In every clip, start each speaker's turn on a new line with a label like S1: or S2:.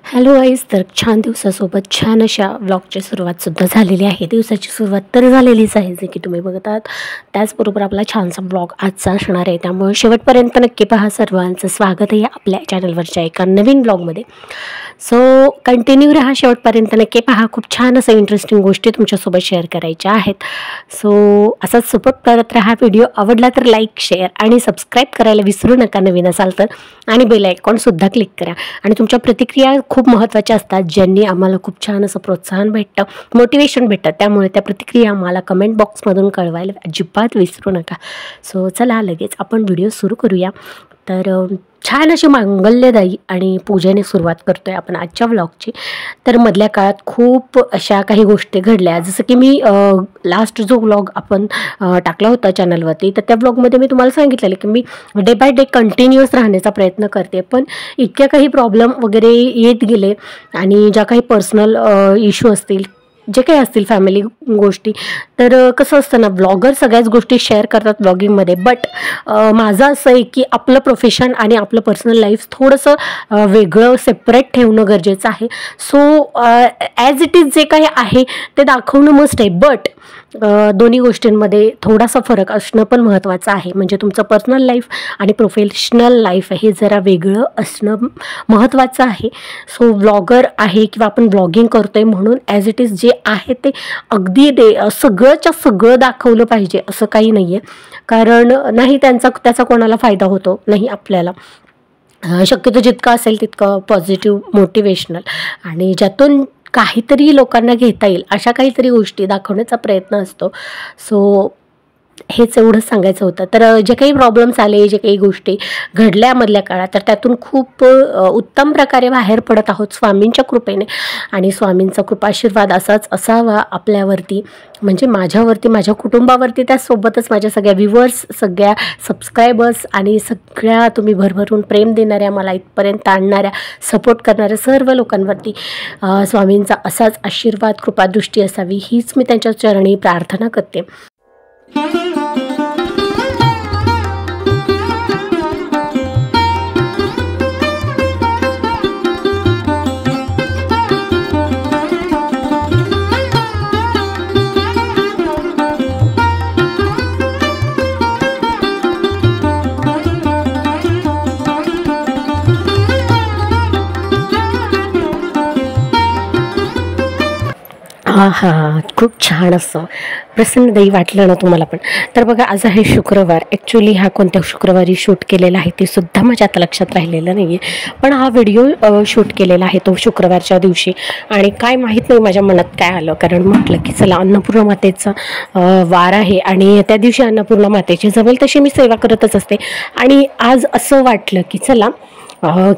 S1: Hello guys, तर छान दिवसासोबत छान अशा व्लॉगची सुरुवातसुद्धा झालेली आहे. दिवसाची सुरुवात तर झालेलीच आहे, जे की तुम्ही बघत आहात. त्याचबरोबर आपला छानसा ब्लॉग आजचा असणार आहे, त्यामुळे शेवटपर्यंत नक्की पहा. सर्वांचं स्वागत आहे आपल्या चॅनलवरच्या एका नवीन ब्लॉगमध्ये. सो कंटिन्यू राहा, शेवटपर्यंत नक्की पहा. खूप छान असं इंटरेस्टिंग गोष्टी तुमच्यासोबत शेअर करायच्या आहेत. सो असाच सपोर्ट करत राहा. व्हिडिओ आवडला तर लाईक, शेअर आणि सबस्क्राईब करायला विसरू नका नवीन असाल तर, आणि बेल आयकॉनसुद्धा क्लिक करा. आणि तुमच्या प्रतिक्रिया खूप महत्त्वाच्या असतात, ज्यांनी आम्हाला खूप छान असं प्रोत्साहन भेटतं, मोटिवेशन भेटतं. त्यामुळे त्या प्रतिक्रिया आम्हाला कमेंट बॉक्समधून कळवायला अजिबात विसरू नका. सो चला लगेच आपण व्हिडिओ सुरू करूया. तर छान अशी मांगल्यदायी आणि पूजेने सुरुवात करतोय आपण आजच्या व्लॉगची. तर मधल्या काळात खूप अशा काही गोष्टी घडल्या, जसं की मी लास्ट जो व्लॉग आपण टाकला होता चॅनलवरती, तर त्या व्लॉगमध्ये मी तुम्हाला सांगितलेलं की मी डे बाय डे कंटिन्युअस राहण्याचा प्रयत्न करते. पण इतक्या काही प्रॉब्लेम वगैरे येत गेले, आणि ज्या काही पर्सनल इश्यू असतील, जे काही असतील फॅमिली गोष्टी, तर कसं असतं ना, ब्लॉगर सगळ्याच गोष्टी शेअर करतात ब्लॉगिंगमध्ये. बट माझं असं आहे की आपलं प्रोफेशन आणि आपलं पर्सनल लाईफ थोडंसं वेगळं सेपरेट ठेवणं गरजेचं आहे. सो ॲज इट इज जे काही आहे ते दाखवणं मस्ट आहे, बट दोन्ही गोष्टींमध्ये थोडासा फरक असणं पण महत्त्वाचं आहे. म्हणजे तुमचं पर्सनल लाईफ आणि प्रोफेशनल लाईफ हे जरा वेगळं असणं महत्त्वाचं आहे. सो ब्लॉगर आहे किंवा आपण ब्लॉगिंग करतोय म्हणून ॲज इट इज जे आहे ते अगदी सगळंच्या सगळं दाखवलं पाहिजे असं काही नाही आहे. कारण नाही त्याचा कोणाला फायदा होतो, नाही आपल्याला. शक्यतो जितकं असेल तितकं पॉझिटिव्ह, मोटिवेशनल आणि ज्यातून काहीतरी लोकांना घेता येईल अशा काहीतरी गोष्टी दाखवण्याचा प्रयत्न असतो. सो हेच एवढंच सांगायचं होतं. तर जे काही प्रॉब्लेम्स आले, जे काही गोष्टी घडल्या मधल्या काळात, तर त्यातून खूप उत्तम प्रकारे बाहेर पडत आहोत स्वामींच्या कृपेने. आणि स्वामींचा कृपाशीर्वाद असाच असावा आपल्यावरती, म्हणजे माझ्यावरती, माझ्या कुटुंबावरती, त्यासोबतच माझ्या सगळ्या व्ह्युअर्स, सगळ्या सबस्क्रायबर्स आणि सगळ्या तुम्ही भरभरून प्रेम देणाऱ्या, मला इथपर्यंत आणणाऱ्या, सपोर्ट करणाऱ्या सर्व लोकांवरती स्वामींचा असाच आशीर्वाद, कृपादृष्टी असावी, हीच मी त्यांच्या चरणी प्रार्थना करते. खूप छान असं प्रसन्नदायी वाटलं ना तुम्हाला पण. तर बघा, आज आहे शुक्रवार. ॲक्च्युली हा कोणत्या शुक्रवारी शूट केलेला आहे ते सुद्धा माझ्या आता लक्षात राहिलेलं नाही आहे, पण हा व्हिडिओ शूट केलेला आहे तो शुक्रवारच्या दिवशी. आणि काय माहीत नाही माझ्या मनात काय आलं, कारण म्हटलं की चला, अन्नपूर्णा मातेचा वार आहे आणि त्या दिवशी अन्नपूर्णा मातेची जमेल तशी मी सेवा करतच असते. आणि आज असं वाटलं की चला,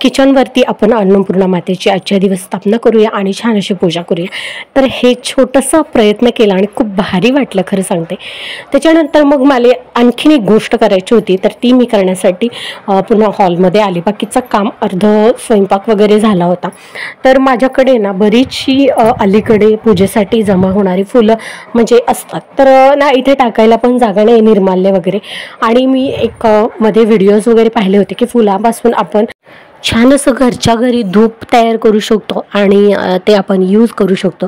S1: किचनवरती आपण अन्नपूर्णा मातेची आजच्या दिवस स्थापना करूया आणि छान अशी पूजा करूया. तर हे छोटासा प्रयत्न केला आणि खूप भारी वाटलं, खरं सांगते. त्याच्यानंतर मग मला आणखीन एक गोष्ट करायची होती, तर ती मी करण्यासाठी पुन्हा हॉलमध्ये आली. बाकीचं काम अर्ध स्वयंपाक वगैरे झाला होता. तर माझ्याकडे ना बरीचशी अलीकडे पूजेसाठी जमा होणारी फुलं म्हणजे असतात, तर ना इथे टाकायला पण जागा नाही, निर्माल्य वगैरे. आणि मी एक मध्ये व्हिडिओज वगैरे पाहिले होते की फुलापासून आपण छान असं घरच्या घरी धूप तयार करू शकतो आणि ते आपण यूज करू शकतो.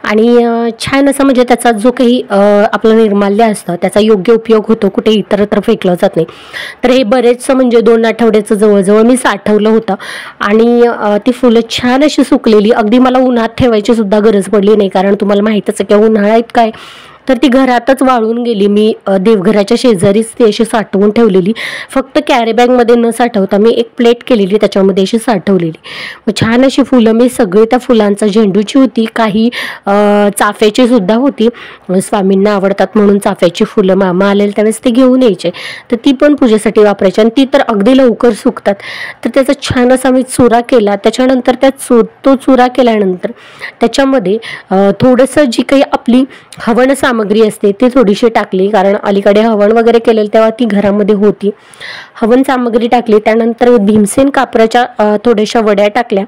S1: आणि छान असं म्हणजे त्याचा जो काही आपलं निर्माल्य असतं त्याचा योग्य उपयोग होतो, कुठे इतरत्र फेकलं जात नाही. तर हे बरेचसं म्हणजे 2 आठवड्याचं जवळजवळ मी साठवलं होतं. आणि ती फुलं छान अशी सुकलेली, अगदी मला उन्हात ठेवायची सुद्धा गरज पडली नाही, कारण तुम्हाला माहीतच आहे की उन्हाळ्यात काय, तर ती घरातच वाळून गेली. मी देवघराच्या शेजारीच ती अशी साठवून ठेवलेली, फक्त कॅरीबॅगमध्ये न साठवता मी एक प्लेट केलेली, त्याच्यामध्ये अशी साठवलेली. मग छान अशी फुलं मी सगळी, त्या फुलांचा झेंडूची होती, काही चाफ्याची सुद्धा होती. स्वामींना आवडतात म्हणून चाफ्याची फुलं मामा आलेले त्यावेळेस ते घेऊन यायचे, तर ती पण पूजेसाठी वापरायची. आणि ती तर अगदी लवकर सुकतात. तर त्याचा छान असा मी चुरा केला. त्याच्यानंतर तो चुरा केल्यानंतर त्याच्यामध्ये थोडंसं जी काही आपली हवन सामग्री असते ती थोडीशी टाकली, कारण अलीकडे हवन वगैरे केलेलं तेव्हा ती घरामध्ये होती. हवन सामग्री टाकली. त्यानंतर भीमसेन कापराच्या थोड्याशा वड्या टाकल्या.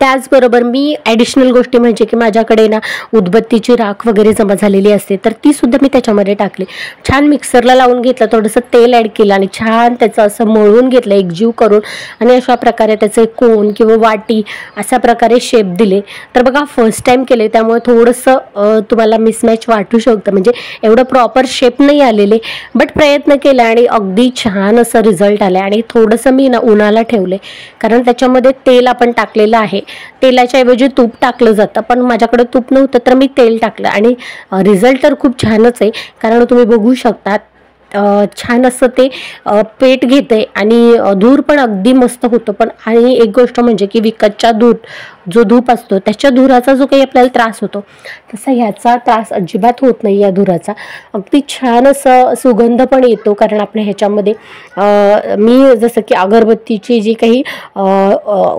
S1: त्याचबरोबर मी ॲडिशनल गोष्टी म्हणजे की माझ्याकडे ना उदबत्तीची राख वगैरे जमा झालेली असते, तर तीसुद्धा मी त्याच्यामध्ये टाकली. छान मिक्सरला लावून घेतलं, थोडंसं तेल ॲड केलं आणि छान त्याचं असं मळून घेतलं एकजीव करून आणि अशा प्रकारे त्याचे कोन किंवा वाटी अशा प्रकारे शेप दिले. तर बघा फर्स्ट टाईम केले त्यामुळे थोडंसं तुम्हाला मिसमॅच वाटू शकतं, म्हणजे एवढं प्रॉपर शेप नाही आलेले, बट प्रयत्न केला आणि अगदी छान असं रिझल्ट आला. आणि थोडंसं मी ना उन्हाला ठेवले, कारण त्याच्यामध्ये तेल आपण टाकलेलं आहे. तेलाच्या ऐवजी तूप टाकलं जातं, पण माझ्याकडे तूप नव्हतं तर मी तेल टाकलं आणि रिझल्ट तर खूप छानच आहे. कारण तुम्ही बघू शकता छान असं ते पेट घेते आणि धूर पण अगदी मस्त होतं. पण आणि एक गोष्ट म्हणजे की विकतच्या जो धूप असतो त्याच्या धुराचा जो काही आपल्याला त्रास होतो तसा ह्याचा त्रास अजिबात होत नाही. या धुराचा अगदी छान असं सुगंध पण येतो, कारण आपल्या ह्याच्यामध्ये मी जसं की अगरबत्तीची जी काही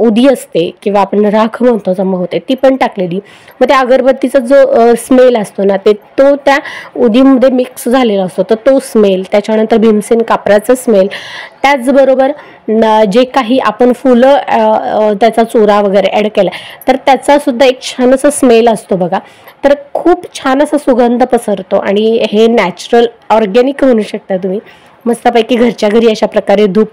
S1: उदी असते किंवा आपण राख म्हणतो जमा होते ती पण टाकलेली. मग त्या अगरबत्तीचा जो स्मेल असतो ना तो त्या उदीमध्ये मिक्स झालेला असतो, तर तो स्मेल, त्याच्यानंतर भीमसेन कापराचं स्मेल, त्याचबरोबर जे काही आपण फुलं त्याचा चुरा वगैरे ॲड केला तर त्याचा सुद्धा एक छान असा स्मेल असतो बघा. तर खूप छान असा सुगंध पसरतो आणि हे नॅचरल ऑर्गॅनिक म्हणू शकता तुम्ही. मस्तपैकी घरच्या घरी अशा प्रकारे धूप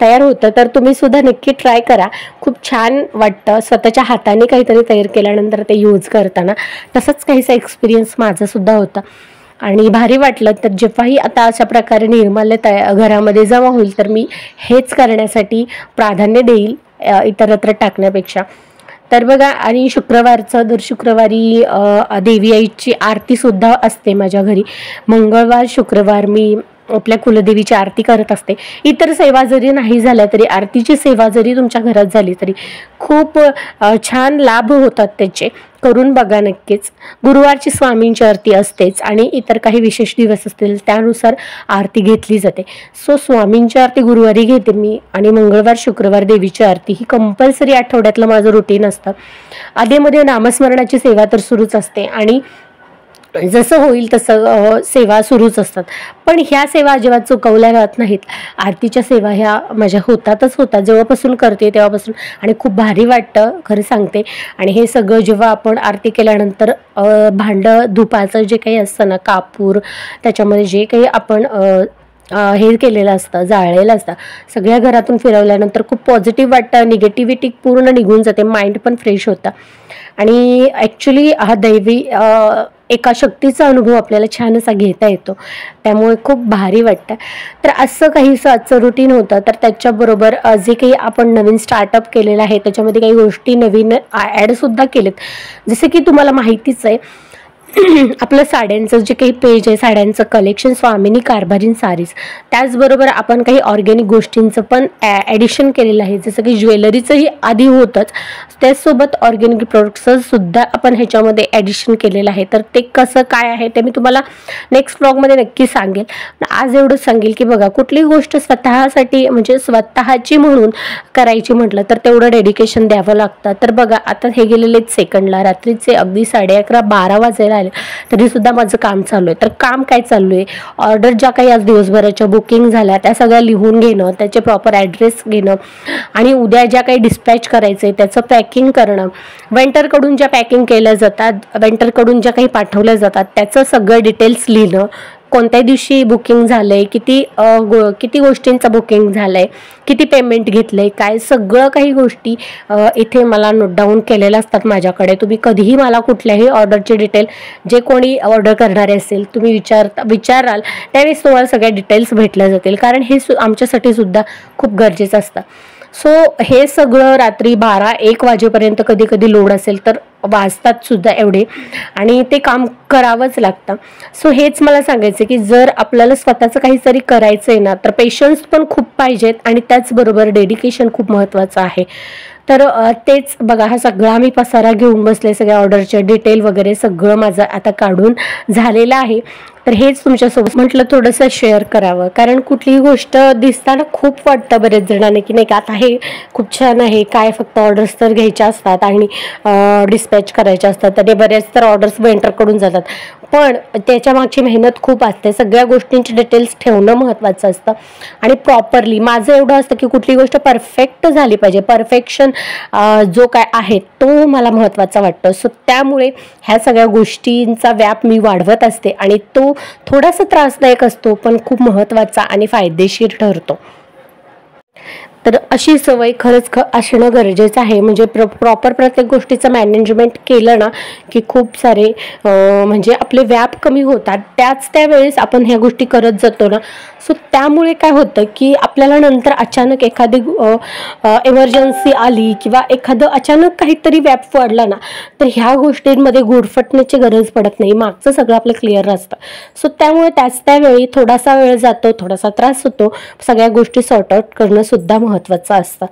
S1: तयार होतं, तर तुम्ही सुद्धा नक्की ट्राय करा. खूप छान वाटतं स्वतःच्या हाताने काहीतरी तयार केल्यानंतर ते यूज करताना. तसंच काहीसा एक्सपिरियन्स माझासुद्धा होता आणि भारी वाटलं. तर जेव्हाही आता अशा प्रकारे निर्माल्य घरामध्ये जमा होईल तर मी हेच करण्यासाठी प्राधान्य देईल इतरत्र टाकण्यापेक्षा. तर बघा, आणि दर शुक्रवारी देवी आईची आरतीसुद्धा असते माझ्या घरी. मंगळवार शुक्रवार मी आपल्या कुलदेवीची आरती करत असते. इतर सेवा जरी नाही झाल्या तरी आरतीची सेवा जरी तुमच्या घरात झाली तरी खूप छान लाभ होतात त्याचे. करून बघा नक्कीच. गुरुवारची स्वामींची आरती असतेच आणि इतर काही विशेष दिवस असतील त्यानुसार आरती घेतली जाते. सो स्वामींची आरती गुरुवारी घेते मी आणि मंगळवार शुक्रवार देवीची आरती ही कंपल्सरी आठवड्यातलं माझं रुटीन असतं. आधीमध्ये नामस्मरणाची सेवा तर सुरूच असते आणि जसं होईल तसं सेवा सुरूच असतात. पण ह्या सेवा अजिबात चुकवल्या जात नाहीत. आरतीच्या सेवा ह्या माझ्या होतात जेव्हापासून करते तेव्हापासून, आणि खूप भारी वाटतं खरं सांगते. आणि हे सगळं जेव्हा आपण आरती केल्यानंतर भांडं धुपाचं जे काही असतं ना, कापूर त्याच्यामध्ये जे काही आपण हे केलेलं असतं, जाळलेलं असतं, सगळ्या घरातून फिरवल्यानंतर खूप पॉझिटिव्ह वाटतं. निगेटिव्हिटी पूर्ण निघून जाते, माइंड पण फ्रेश होतं आणि ॲक्च्युली हा दैवी एका शक्तीचा अनुभव आपल्याला छान असा घेता येतो. त्यामुळे खूप भारी वाटतं. तर असं काहीसं आजचं रुटीन होतं. तर त्याच्याबरोबर जे काही आपण नवीन स्टार्टअप केलेलं आहे त्याच्यामध्ये काही गोष्टी नवीन ॲडसुद्धा केलेत. जसं की तुम्हाला माहितीच आहे आपलं साड्यांचं जे काही पेज आहे, साड्यांचं कलेक्शन स्वामिनी कारभारीन सारीज, त्याचबरोबर आपण काही ऑर्गॅनिक गोष्टींचं पण ॲडिशन केलेलं आहे. जसं की ज्वेलरीचंही आधी होतंच, त्याचसोबत ऑर्गॅनिक प्रोडक्ट्सचं सुद्धा आपण ह्याच्यामध्ये ॲडिशन केलेलं आहे. तर ते कसं काय आहे ते मी तुम्हाला नेक्स्ट व्लॉगमध्ये नक्की सांगेल. आज एवढंच सांगेल की बघा, कुठलीही गोष्ट स्वतःसाठी म्हणजे स्वतःची म्हणून करायची म्हटलं तर तेवढं डेडिकेशन द्यावं लागतं. तर बघा, आता हे गेलेले सेकंडला रात्रीचे अगदी 11:30-12 वाजायला तरी सुद्धा माझं काम चालू आहे. तर काम काय चालू आहे, ऑर्डर ज्या काही आज दिवसभराच्या बुकिंग झाल्या त्या सगळ्या लिहून घेणं, त्याचे प्रॉपर ॲड्रेस घेणं आणि उद्या ज्या काही डिस्पॅच करायचं आहे त्याचं पॅकिंग करणं, वेंटरकडून ज्या पॅकिंग केल्या जातात, वेंटरकडून ज्या काही पाठवल्या जातात त्याचं सगळं डिटेल्स लिहिणं, कोणत्या दिवशी बुकिंग झालं आहे, किती गोष्टींचं बुकिंग झालं आहे, किती पेमेंट घेतलं आहे, काय सगळं काही गोष्टी इथे मला नोट डाऊन केलेल्या असतात माझ्याकडे. तुम्ही कधीही मला कुठल्याही ऑर्डरचे डिटेल, जे कोणी ऑर्डर करणारे असेल तुम्ही विचाराल त्यावेळेस तुम्हाला सगळ्या डिटेल्स भेटल्या जातील, कारण हे आमच्यासाठी सुद्धा खूप गरजेचं असतं. सो हे सगळं रात्री 12-1 वाजेपर्यंत कधी कधी लोड असेल तर वाजतात सुद्धा एवढे, आणि ते काम करावंच लागतं. सो हेच मला सांगायचं की जर आपल्याला स्वतःचं काहीतरी करायचं आहे ना तर पेशन्स पण खूप पाहिजेत आणि त्याचबरोबर डेडिकेशन खूप महत्त्वाचं आहे. तर तेच बघा, हा सगळा मी पसारा घेऊन बसले, सगळ्या ऑर्डरचे डिटेल वगैरे सगळं माझं आता काढून झालेलं आहे. तर हेच तुमच्यासोबत म्हटलं थोडंसं शेअर करावं, कारण कुठलीही गोष्ट दिसताना खूप वाटतं बरेच जणांना की नाही का आता हे खूप छान आहे, काय फक्त ऑर्डर्स तर घ्यायच्या असतात आणि डिस्पॅच करायच्या असतात, तर बऱ्याच तर ऑर्डर्स वेंटरकडून जातात. पण त्याच्या मागची मेहनत खूप असते. सगळ्या गोष्टींची डिटेल्स ठेवणं महत्त्वाचं असतं आणि प्रॉपरली माझं एवढं असतं की कुठली गोष्ट परफेक्ट झाली पाहिजे. परफेक्शन जो काय आहे तो मला महत्त्वाचा वाटतो. सो त्यामुळे ह्या सगळ्या गोष्टींचा व्याप मी वाढवत असते आणि तो थोडासा त्रासदायक असतो पण खूप महत्त्वाचा आणि फायदेशीर ठरतो. तर अशी सवय खरंच असणं गरजेचं आहे. म्हणजे प्रॉपर प्रत्येक गोष्टीचं मॅनेजमेंट केलं ना की खूप सारे म्हणजे आपले व्याप कमी होतात. त्यावेळेस आपण ह्या गोष्टी करत जातो ना. सो त्यामुळे काय होतं की आपल्याला नंतर अचानक एखादी एमर्जन्सी आली किंवा एखादं अचानक काहीतरी व्याप वाढला ना तर ह्या गोष्टींमध्ये गुरफटण्याची गरज पडत नाही. मागचं सगळं आपलं क्लिअर असतं. सो त्यामुळे त्यावेळी थोडासा वेळ जातो, थोडासा त्रास होतो. सगळ्या गोष्टी सॉर्ट आउट करणं सुद्धा महत्त्वाचं असतं.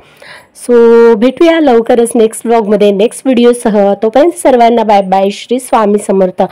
S1: सो भेटूया लवकरच नेक्स्ट व्लॉगमध्ये नेक्स्ट व्हिडिओसह. तोपर्यंत सर्वांना बाय बाय. श्री स्वामी समर्थ.